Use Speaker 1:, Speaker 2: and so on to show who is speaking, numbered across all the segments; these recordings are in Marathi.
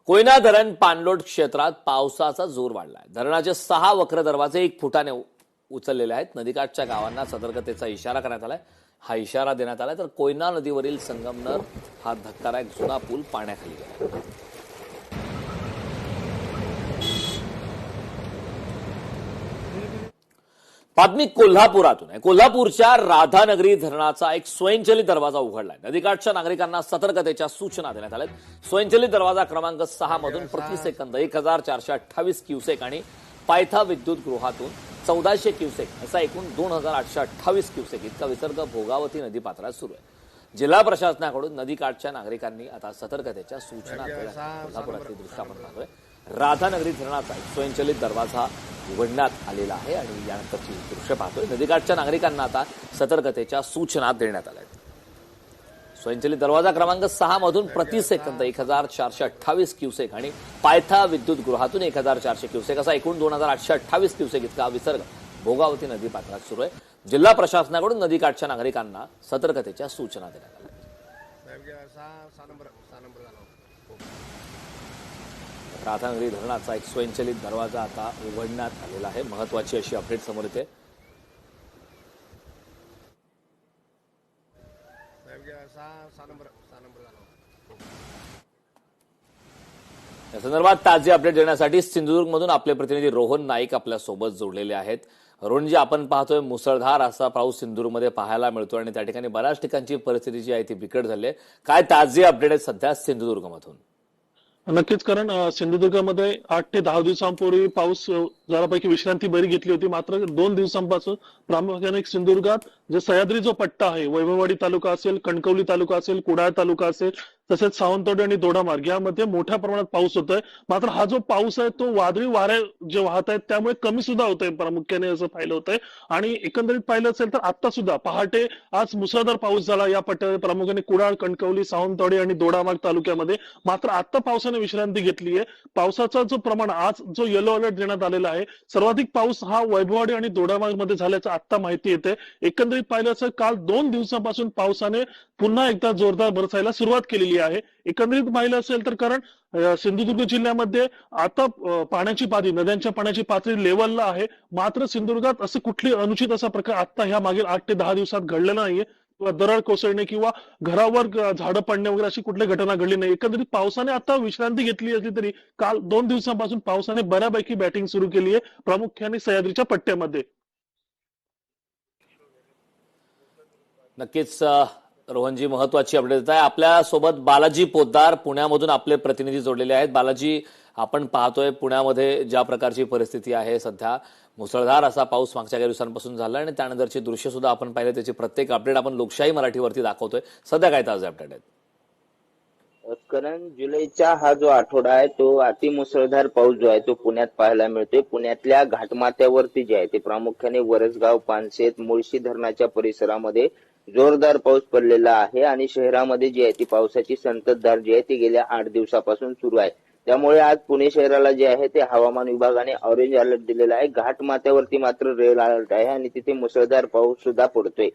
Speaker 1: कोयना धरण पाणलोट क्षेत्रात पावसाचा जोर वाढलाय। धरणाचे 6 वक्र दरवाजे 1 फुटाने उचललेले आहेत। नदीकाठच्या गावांना सतर्कतेचा इशारा करण्यात आलाय। हा इशारा देण्यात आलाय तर कोयना नदीवरील संगमनेर हा धक्कादायक जुना पूल पाण्याखाली गेला। बातमी कोल्हापुरातून आहे। कोल्हापूरच्या राधानगरी धरणाचा एक स्वयंचलित दरवाजा उघडलाय। नदीकाठच्या नागरिकांना सतर्कतेच्या सूचना देण्यात आल्यात। स्वयंचलित दरवाजा क्रमांक 6 मधून प्रति सेकंद 1428 क्युसेक आणि पायथा विद्युत गृहातून 1400 क्युसेक असा एकूण 2828 क्युसेक इतका विसर्ग भोगावती नदी पात्रात सुरू आहे। जिल्हा प्रशासनाकडून नदीकाठच्या नागरिकांनी आता सतर्कतेच्या सूचना दिल्या। कोल्हापुरातली दृश्य आपण पाहतोय। राधानगरी धरणाचा एक स्वयंचलित दरवाजा उघडण्यात आलेला आहे आणि यानंतरची दृश्य पाहतोय। नदीकाठच्या नागरिकांना आता सतर्कतेच्या सूचना देण्यात आल्या आहेत। स्वयंचलित दरवाजा क्रमांक 6 मधून प्रति सेकंद 1428 क्युसेक आणि पायथा विद्युत गृहातून 1400 क्युसेक असा एकूण 2828 क्युसेक इतका विसर्ग भोगावती नदी पात्रात सुरू आहे। जिल्हा प्रशासनाकडून नदीकाठच्या नागरिकांना सतर्कतेच्या सूचना देण्यात आल्या। राधानगरी धरणाचा एक स्वयंचलित दरवाजा आता उघडण्यात आलेला आहे। महत्वाची अशी अपडेट समोर येते। या संदर्भात ताजी अपडेट देण्यासाठी सिंधुदुर्गमधून आपले प्रतिनिधी रोहन नाईक आपल्या सोबत जोडलेले आहेत। रोहनजी, आपण पाहतोय मुसळधार असा पाऊस सिंधुदुर्गमध्ये पाहायला मिळतो आणि त्या ठिकाणी बऱ्याच ठिकाणची परिस्थिती जी आहे ती बिकट झाली आहे। काय ताजी अपडेट आहे सध्या सिंधुदुर्गमधून?
Speaker 2: नक्कीच, कारण सिंधुदुर्गामध्ये 8 ते 10 दिवसांपूर्वी पाऊस जरापैकी विश्रांती बरी घेतली होती। मात्र 2 दिवसांपासून प्रामुख्याने सिंधुदुर्गात जे सह्याद्री जो पट्टा आहे, वैभववाडी तालुका असेल, कणकवली तालुका असेल, कुडाळ तालुका असेल, तसेच सावंतवाडी आणि दोडामार्ग यामध्ये मोठ्या प्रमाणात पाऊस होतोय। मात्र हा जो पाऊस आहे तो वादळी वारे जे वाहत आहेत त्यामुळे कमी सुद्धा होतोय, प्रामुख्याने असं पाहिलं होतंय। आणि एकंदरीत पाहिलं असेल तर आता सुद्धा पहाटे आज मुसळधार पाऊस झाला या पट्ट्यामध्ये, प्रामुख्याने कुडाळ, कणकवली, सावंतवाडी आणि दोडामार्ग तालुक्यामध्ये। मात्र आता पावसाने विश्रांती घेतली आहे। पावसाचा जो प्रमाण आज जो येलो अलर्ट देण्यात आलेला आहे, सर्वाधिक पाऊस हा वैभववाडी आणि दोडामार्ग मध्ये झाल्याचं आता माहिती येते। एकंदरीत पाहिलं असेल काल 2 दिवसांपासून पावसाने पुन्हा एकदा जोरदार बरसायला सुरुवात केलेली आहे। एकंदरीत पाहिलं असेल तर कारण सिंधुदुर्ग जिल्ह्यामध्ये आता पाण्याची पातळी, नद्यांच्या पाण्याची पातळी लेवलला आहे। मात्र सिंधुदुर्गात असं कुठली अनुचित असा प्रकार आता ह्या मागील 8 ते 10 दिवसात घडलेला नाहीये, किंवा दरड कोसळणे किंवा घरावर झाडं पडणे वगैरे अशी कुठली घटना घडली नाही। एकंदरीत पावसाने आता विश्रांती घेतली असली तरी काल 2 दिवसांपासून पावसाने बऱ्यापैकी बॅटिंग सुरू केली आहे, प्रामुख्याने सह्याद्रीच्या पट्ट्यामध्ये।
Speaker 1: नक्कीच रोहनजी, महत्वाची अपडेट देत आहे। आपल्या सोबत बालाजी पोद्दार पुण्यामधून आपले प्रतिनिधी जोडलेले आहेत। बालाजी, आपण पाहतोय पुण्यामध्ये ज्या प्रकारची परिस्थिती आहे सध्या, मुसळधार असा पाऊस मागच्या काही दिवसांपासून झाला आणि त्यानंतरची दृश्य सुद्धा आपण पाहिले, त्याची प्रत्येक अपडेट आपण लोकशाही मराठीवरती दाखवतोय। सध्या काय ताजे अपडेट आहेत?
Speaker 3: कारण जुलैचा हा जो आठवडा आहे तो अतिमुसळधार पाऊस जो आहे तो पुण्यात पाहायला मिळतोय। पुण्यातल्या घाटमाथ्यावरती जे आहे ते प्रामुख्याने वरसगाव, पानशेत, मुळशी धरणाच्या परिसरामध्ये जोरदार पाऊस पडलेला आहे आणि शहरामध्ये जी आहे ती पावसाची संततधार जी आहे ती गेल्या 8 दिवसापासून सुरू आहे। त्यामुळे आज पुणे शहराला जे आहे ते हवामान विभागाने ऑरेंज अलर्ट दिलेला आहे। घाटमाथ्यावरती मात्र रेड अलर्ट आहे आणि तिथे मुसळधार पाऊस सुद्धा पडतोय।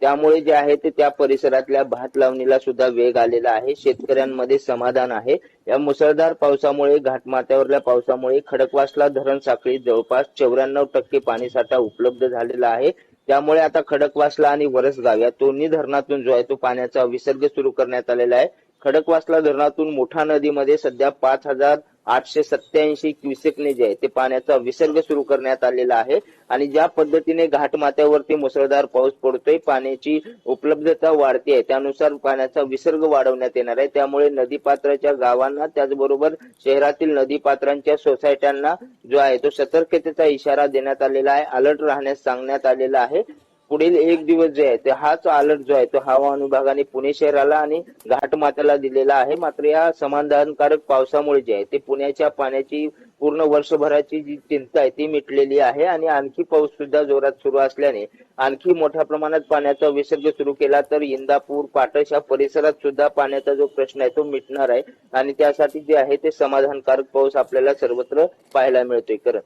Speaker 3: त्यामुळे जे आहे ते त्या परिसरातल्या भात लावणीला सुद्धा वेग आलेला आहे। शेतकऱ्यांमध्ये समाधान आहे। या मुसळधार पावसामुळे, घाटमाथ्यावरल्या पावसामुळे खडकवासला धरण साखळीत जवळपास 94% पाणीसाठा उपलब्ध झालेला आहे। त्यामुळे आता खडकवासला आणि वरसगाव या दोन्ही धरणातून जो आहे तो पाण्याचा विसर्ग सुरू करण्यात आलेला आहे। खडकवासला धरणातून मुठा नदीमध्ये सध्या 5887 क्युसेकने जे आहे ते पाण्याचा विसर्ग सुरू करण्यात आलेला आहे। आणि ज्या पद्धतीने घाटमाथ्यावरती मुसळधार पाऊस पडतोय, पाण्याची उपलब्धता वाढते आहे, त्यानुसार पाण्याचा विसर्ग वाढवण्यात येणार आहे। त्यामुळे नदीपात्राच्या गावांना, त्याचबरोबर शहरातील नदीपात्रांच्या सोसायट्यांना जो आहे तो सतर्कतेचा इशारा देण्यात आलेला आहे, अलर्ट राहण्यास सांगण्यात आलेला आहे। पुढील 1 दिवस जे आहे ते हाच अलर्ट जो आहे तो हवामान विभागाने पुणे शहराला आणि घाटमाथ्याला दिलेला आहे। मात्र या समाधानकारक पावसामुळे जे आहे ते पुण्याच्या पाण्याची पूर्ण वर्षभराची जी चिंता आहे ती मिटलेली आहे आणि आणखी पाऊस सुद्धा जोरात सुरू असल्याने आणखी मोठ्या प्रमाणात पाण्याचा विसर्ग सुरू केला तर इंदापूर, पाटस या परिसरात सुद्धा पाण्याचा जो प्रश्न आहे तो मिटणार आहे आणि त्यासाठी जे आहे ते समाधानकारक पाऊस आपल्याला सर्वत्र पाहायला मिळतोय। करण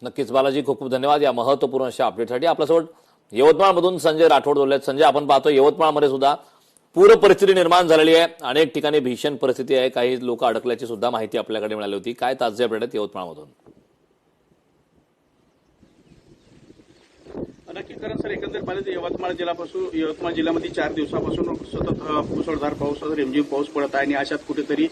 Speaker 1: नक्कीच बालाजी, खूप खूप धन्यवाद या महत्वपूर्ण अशा अपडेटसाठी। आपल्यासोबत यवतमाळमधून संजय राठोड जोडले आहेत। संजय, आपण पाहतो यवतमाळमध्ये सुद्धा पूर परिस्थिती निर्माण झालेली आहे, अनेक ठिकाणी भीषण परिस्थिती आहे, काही लोक अडकल्याची सुद्धा माहिती आपल्याकडे मिळाली होती. काय ताजे अपडेट आहेत यवतमाळमधून?
Speaker 4: नक्की करण सर, एकंदरीत पाहिलं तर यवतमाळ जिल्ह्यामध्ये 4 दिवसापासून सतत मुसळधार पाऊस, रिमझिम पाऊस पडत आहे आणि अशात कुठेतरी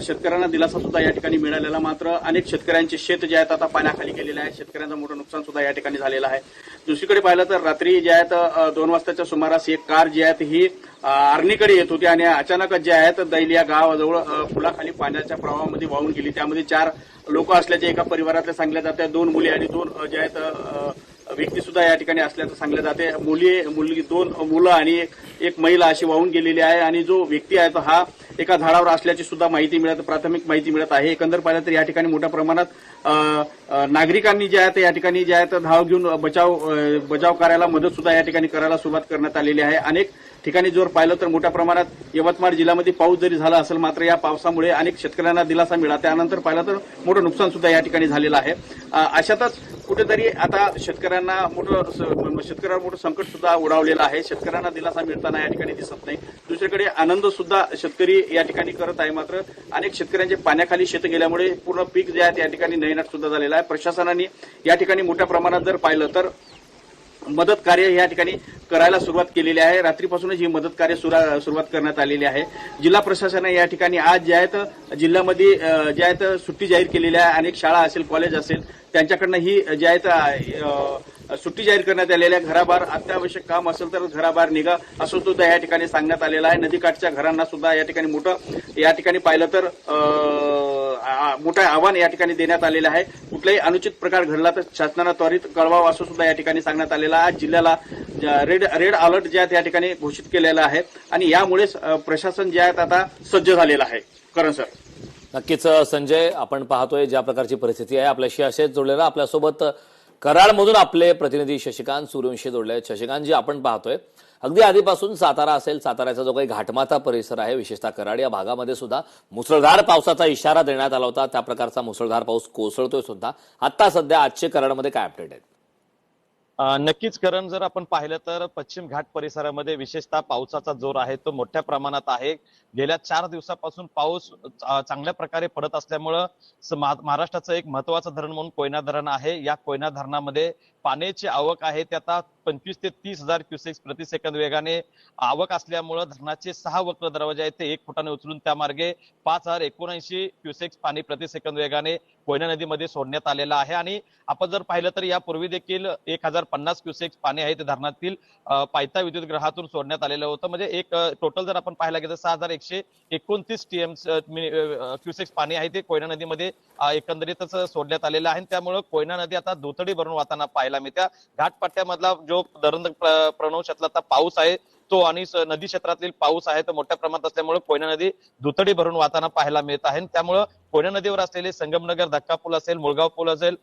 Speaker 4: शेतकऱ्यांना दिलासा सुद्धा या ठिकाणी मिळालेला. मात्र अनेक शेतकऱ्यांचे शेत जे आहेत आता पाण्याखाली गेलेले आहे. शेतकऱ्यांचं मोठं नुकसान सुद्धा या ठिकाणी झालेलं आहे. दुसरीकडे पाहिलं तर रात्री जे आहेत 2 वाजताच्या सुमारास एक कार जी आहे ही आर्णीकडे येत होती आणि अचानकच जे आहेत दैल या गावाजवळ पुलाखाली पाण्याच्या प्रवाहामध्ये वाहून गेली. त्यामध्ये 4 लोक असल्याचे एका परिवारातले सांगले जाते. 2 मुली आणि 2 जे आहेत व्यक्ती सुद्धा या ठिकाणी असल्याचं सांगले जाते. मुलगी 2 मुलं आणि एक महिला अशी वाहून गेलेली आहे आणि जो व्यक्ती आहे तो हा एका झाडावर असल्याची सुद्धा प्राथमिक माहिती मिळत आहे. एकंदर पाहिलं तर या ठिकाणी मोठ्या प्रमाणात नागरिकांनी जे आहे या ठिकाणी जे आहे धाव घेऊन बचाव कार्याला मदत सुद्धा या ठिकाणी करायला सुरुवात करण्यात आलेली आहे. अनेक ठिकाणी जर पाहिलं तर मोठ्या प्रमाणात यवतमाळ जिल्ह्यामध्ये पाऊस जरी झाला असेल, मात्र या पावसामुळे अनेक शेतकऱ्यांना दिलासा मिळाला. त्यानंतर पाहिलं तर मोठं नुकसान सुद्धा या ठिकाणी झालेलं आहे. अशातच कुठेतरी आता शेतकऱ्यांवर मोठं संकट सुद्धा उडावलेलं आहे. शेतकऱ्यांना दिलासा मिळताना या ठिकाणी दिसत नाही. दुसरीकडे आनंद सुद्धा शेतकरी या ठिकाणी करत आहे. मात्र अनेक शेतकऱ्यांचे पाण्याखाली शेत गेल्यामुळे पूर्ण पीक जे आहे या ठिकाणी नैनाट सुद्धा झालेलं आहे. प्रशासनाने या ठिकाणी मोठ्या प्रमाणात जर पाहिलं तर मदत कार्य या ठिकाणी करायला सुरुवात केलेली आहे. रात्रीपासूनच ही मदत कार्य सुरुवात करण्यात आलेली आहे. जिल्हा प्रशासनाने या ठिकाणी आज जे आहेत जिल्ह्यामध्ये जे आहेत सुट्टी जाहीर केलेली आहे. अनेक शाळा असेल, कॉलेज असेल, त्यांच्याकडनं ही जे आहेत सुट्टी जाहीर करण्यात आलेली आहे. घराबाहेर अत्यावश्यक काम असेल तर घराबाहेर निघा असं सुद्धा या ठिकाणी सांगण्यात आलेलं आहे. नदीकाठच्या घरांना सुद्धा या ठिकाणी मोठं या ठिकाणी पाहिलं तर मोठं आव्हान या ठिकाणी देण्यात आलेलं आहे. कुठलाही अनुचित प्रकार घडला तर शासनानं त्वरित कळवावं असं सुद्धा या ठिकाणी सांगण्यात आलेलं आहे. आज जिल्ह्याला रेड अलर्ट जे आहेत या ठिकाणी घोषित केलेलं आहे आणि यामुळेच प्रशासन जे आहेत आता सज्ज झालेलं आहे. करण सर.
Speaker 1: नक्कीच संजय, आपण पाहतोय ज्या प्रकारची परिस्थिती आहे. आपल्याशी असेच जोडलेला आपल्यासोबत कराडमधून आपले प्रतिनिधी शशिकांत सूर्यवंशी जोडले आहेत. शशिकांतजी, आपण पाहतोय अगदी आधीपासून सातारा असेल, साताऱ्याचा जो काही घाटमाथा परिसर आहे, विशेषतः कराड या भागामध्ये सुद्धा मुसळधार पावसाचा इशारा देण्यात आला होता. त्या प्रकारचा मुसळधार पाऊस कोसळतोय सुद्धा. आता सध्या आजचे कराडमध्ये काय अपडेट आहेत?
Speaker 5: नक्कीच करण, जर आपण पाहिलं तर पश्चिम घाट परिसरामध्ये विशेषतः पावसाचा जोर आहे तो मोठ्या प्रमाणात आहे. गेल्या 4 दिवसापासून पाऊस चांगल्या प्रकारे पडत असल्यामुळं महाराष्ट्राचं एक महत्वाचं धरण म्हणून कोयना धरण आहे. या कोयना धरणामध्ये पाण्याची आवक आहे ते आता 25 ते 30,000 क्युसेक्स प्रति सेकंद वेगाने आवक असल्यामुळं धरणाचे 6 वक्र दरवाजे आहेत ते 1 फुटाने उचलून त्या मार्गे 5,079 क्युसेक्स पाणी प्रति सेकंद वेगाने कोयना नदीमध्ये सोडण्यात आलेलं आहे. आणि आपण जर पाहिलं तर यापूर्वी देखील 1,050 क्युसेक्स पाणी आहे ते धरणातील पायथा विद्युत गृहातून सोडण्यात आलेलं होतं. म्हणजे एक टोटल जर आपण पाहायला गेलं 6,129 क्युसेक्स पाणी आहे ते कोयना नदीमध्ये एकंदरीतच सोडण्यात आलेलं आहे. त्यामुळे कोयना नदी आता दुथडी भरून वाहताना पाहायला मिळते. घाटपट्ट्यामधला जो धरण प्रणव क्षेत्रातला पाऊस आहे तो आणि नदी क्षेत्रातील पाऊस आहे तर मोठ्या प्रमाणात असल्यामुळे कोयना नदी दुथडी भरून वाहताना पाहायला मिळत आहे. त्यामुळे कोयना नदीवर असलेले संगमनगर धक्का पूल असेल, मुळगाव पूल असेल,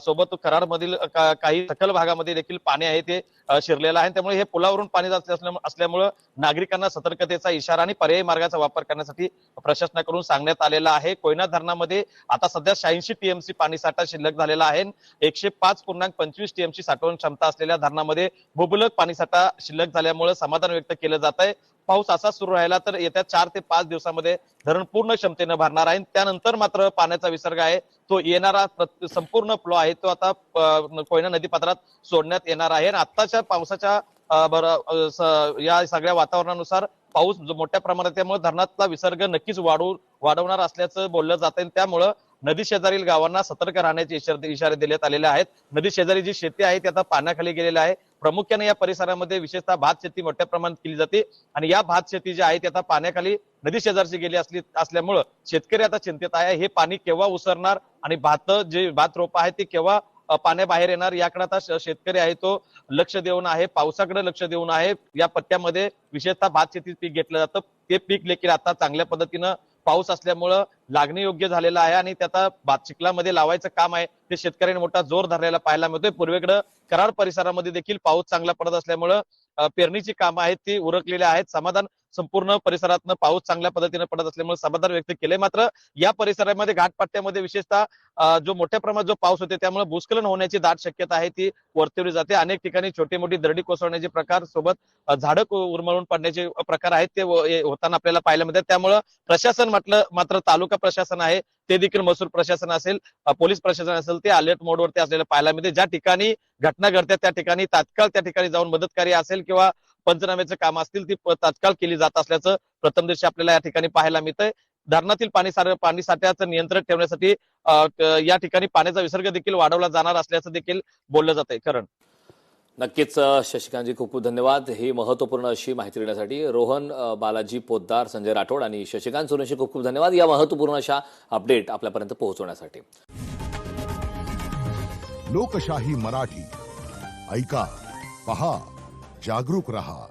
Speaker 5: सोबत कराडमधील काही सखल भागामध्ये देखील पाणी आहे ते शिरलेलं आहे. त्यामुळे हे पुलावरून पाणी जात असल्यामुळे नागरिकांना सतर्कतेचा इशारा आणि पर्यायी मार्गाचा वापर करण्यासाठी प्रशासनाकडून सांगण्यात आलेला आहे. कोयना धरणामध्ये आता सध्या 86 टीएमसी पाणी साठा शिल्लक झालेला आहे. 105.25 टीएमसी साठवण क्षमता असलेल्या धरणामध्ये मुबलक पाणी साठा शिल्लक झाल्यामुळे समाधान व्यक्त केलं जात आहे. पाऊस असा सुरू राहिला तर येत्या 4 ते 5 दिवसामध्ये धरण पूर्ण क्षमतेनं भरणार आहे. त्यानंतर मात्र पाण्याचा विसर्ग आहे तो येणारा संपूर्ण फ्लो आहे तो आता कोयना नदीपात्रात सोडण्यात येणार आहे. आणि आताच्या पावसाच्या या सगळ्या वातावरणानुसार पाऊस मोठ्या प्रमाणात त्यामुळे धरणातला विसर्ग नक्कीच वाढवणार असल्याचं बोललं जात आहे. त्यामुळं नदी शेजारील गावांना सतर्क राहण्याचे इशारे देण्यात आलेले आहेत. नदी शेजारी जी शेती आहे ती आता पाण्याखाली गेलेली आहे. प्रामुख्याने या परिसरामध्ये विशेषतः भात शेती मोठ्या प्रमाणात केली जाते आणि या भात शेती जी आहे ती आता पाण्याखाली नदी शेजारची गेली असल्यामुळं शेतकरी आता चिंतित आहे. हे पाणी केव्हा उसरणार आणि भात रोप आहे ते केव्हा पाण्याबाहेर येणार याकडे आता शेतकरी आहे तो लक्ष देऊन आहे, पावसाकडे लक्ष देऊन आहे. या पट्ट्यामध्ये विशेषतः भात शेती पीक घेतलं जातं ते पीक देखील आता चांगल्या पद्धतीनं पाऊस असल्यामुळं लागणी योग्य झालेला आहे आणि त्याचा भात चिखलामध्ये लावायचं काम आहे ते शेतकऱ्यांनी मोठा जोर धरलेला पाहायला मिळतोय. पूर्वेकडे कराड परिसरामध्ये देखील पाऊस चांगला पडत असल्यामुळं पेरणीची कामं आहेत ती उरकलेली आहेत. संपूर्ण परिसरातनं पाऊस चांगल्या पद्धतीने पडत असल्यामुळे समाधान व्यक्त केले. मात्र या परिसरामध्ये घाटपट्ट्यामध्ये विशेषतः जो मोठ्या प्रमाणात जो पाऊस होते त्यामुळे भूस्खलन होण्याची दाट शक्यता आहे ती वर्तवली जाते. अनेक ठिकाणी छोटी मोठी दरडी कोसळण्याचे प्रकार सोबत झाडं उन्मळून पडण्याचे प्रकार आहेत ते होताना आपल्याला पाहायला मिळतात. त्यामुळे प्रशासन मात्र तालुका प्रशासन आहे ते देखील महसूल प्रशासन असेल पोलीस प्रशासन असेल ते अलर्ट मोडवरती असलेलं पाहायला मिळते. ज्या ठिकाणी घटना घडतात त्या ठिकाणी तात्काळ त्या ठिकाणी जाऊन मदतकार्य असेल किंवा पंचनाम्याचं काम असतील ती तात्काळ केली जात असल्याचं प्रथम दृष्टी आपल्याला या ठिकाणी पाहायला मिळतंय. धरणातील पाणी साठ्याचं नियंत्रण ठेवण्यासाठी या ठिकाणी पाण्याचा विसर्ग देखील वाढवला जाणार असल्याचं देखील बोललं जात आहे. करण,
Speaker 1: नक्कीच शशिकांतजी, खूप खूप धन्यवाद ही महत्वपूर्ण अशी माहिती देण्यासाठी. रोहन बालाजी पोद्दार, संजय राठोड आणि शशिकांत सोनवणे खूप खूप धन्यवाद या महत्वपूर्ण अशा अपडेट आपल्यापर्यंत पोहोचवण्यासाठी.
Speaker 6: लोकशाही मराठी ऐका, पहा, जागरूक रहा.